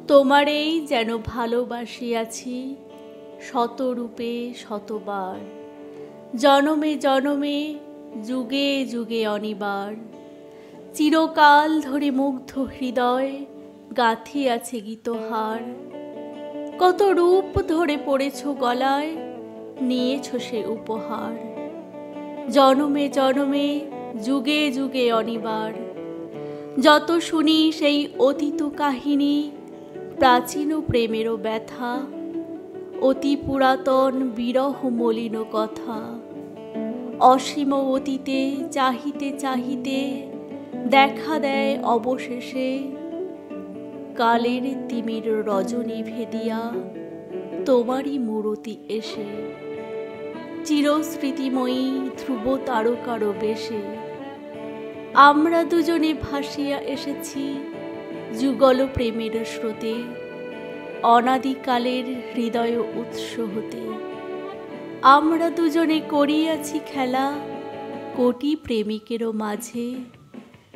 তোমারেই যেন ভালোবাসিয়াছি শতরূপে শতবার, জনমে জনমে যুগে যুগে অনিবার। চিরকাল ধরে মুগ্ধ হৃদয় গাঁথিয়াছে গীতহার। কত রূপ ধরে পড়েছ গলায়, নিয়েছ সে উপহার। জনমে জনমে যুগে যুগে অনিবার। যত শুনি সেই অতীত কাহিনী, প্রাচীন প্রেমেরও ব্যথা, অতি পুরাতন বিরহ মলিন কথা। অসীম অতীতে চাহিতে চাহিতে দেখা দেয় অবশেষে কালের তিমির রজনী ভেদিয়া তোমারই মূরতি এসে। চিরস্মৃতিময়ী ধ্রুব তারকার বেশে আমরা দুজনে ভাসিয়া এসেছি যুগল প্রেমের স্রোতে, অনাদিকালের হৃদয় উৎস হতে। আমরা দুজনে করিয়াছি খেলা কোটি প্রেমিকেরও মাঝে,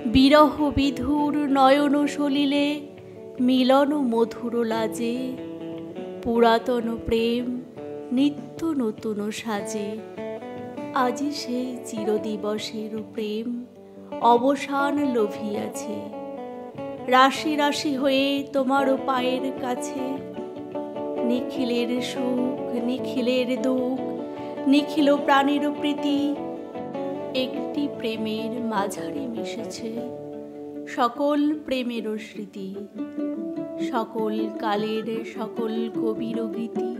বিরহ বিধুর নয়ন সলিলে মিলন মধুর লাজে। পুরাতন প্রেম নিত্য নতুন সাজে, আজি সেই চিরদিবসের প্রেম অবসান লোভিয়াছে। রাশি রাশি হয়ে তোমারও পায়ের কাছে, নিখিলের সুখ নিখিলের দুঃখ নিখিল প্রাণের প্রীতি একটি প্রেমের মাঝারে মিশেছে সকল প্রেমেরও স্মৃতি, সকল কালের সকল কবির গীতি।